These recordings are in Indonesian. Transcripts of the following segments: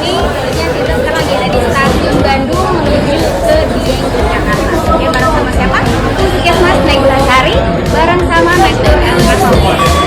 Kita sekarang lagi ada di stasiun Bandung menuju ke Dieng, Yogyakarta. Oke, bareng sama siapa? Puskesmas Neglasari, bareng sama Ekspresi.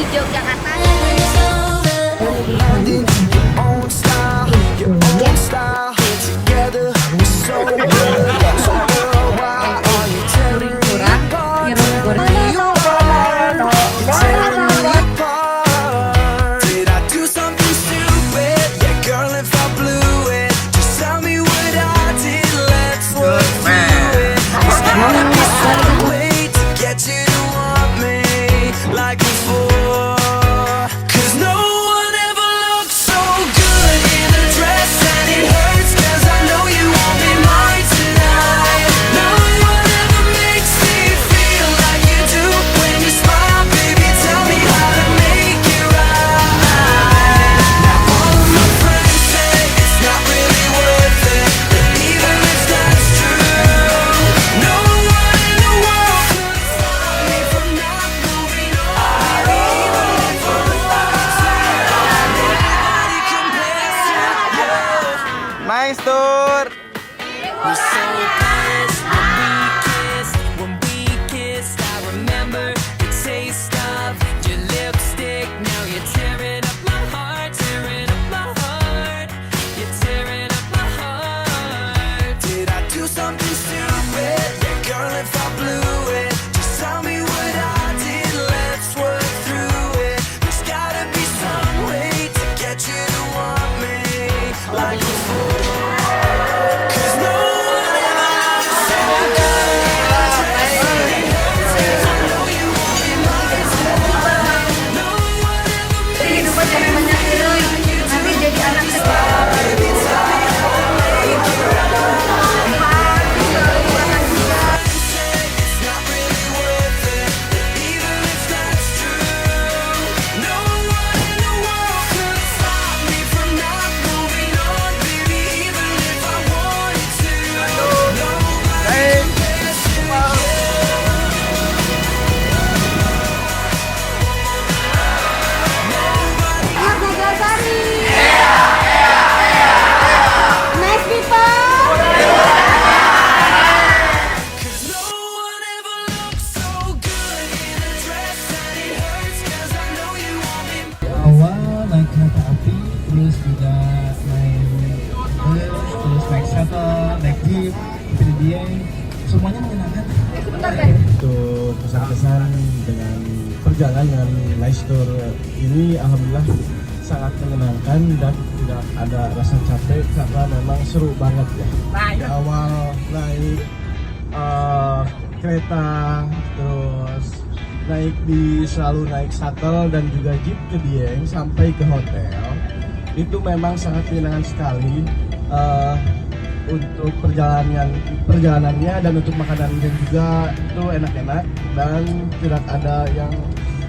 Yogyakarta. Nice tour. perjalanan dengan Nice Tour ini alhamdulillah sangat menyenangkan dan tidak ada rasa capek karena memang seru banget ya. Di awal naik kereta, terus selalu naik shuttle dan juga jeep ke Dieng sampai ke hotel. Itu memang sangat menyenangkan sekali untuk perjalanannya, dan untuk makanannya juga itu enak-enak dan tidak ada yang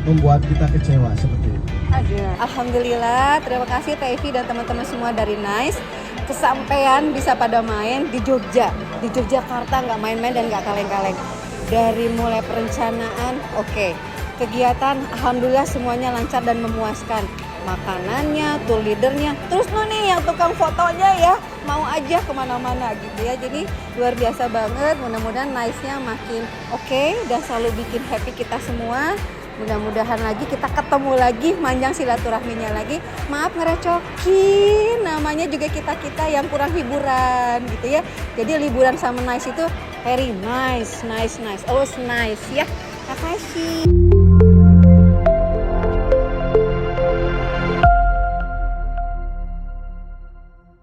membuat kita kecewa seperti itu. Alhamdulillah, terima kasih Tevi dan teman-teman semua dari NICE. Kesampaian bisa pada main di Yogyakarta, nggak main-main dan nggak kaleng-kaleng. Dari mulai perencanaan, kegiatan, alhamdulillah semuanya lancar dan memuaskan. Makanannya, tour leadernya, terus nih yang tukang fotonya ya, mau aja kemana-mana gitu ya. Jadi luar biasa banget, mudah-mudahan NICE-nya makin dan selalu bikin happy kita semua. Mudah-mudahan lagi kita ketemu lagi, manjang silaturahminya lagi. Maaf ngerecokin, namanya juga kita-kita yang kurang hiburan gitu ya. Jadi liburan sama NICE itu very nice, always nice ya. Makasih.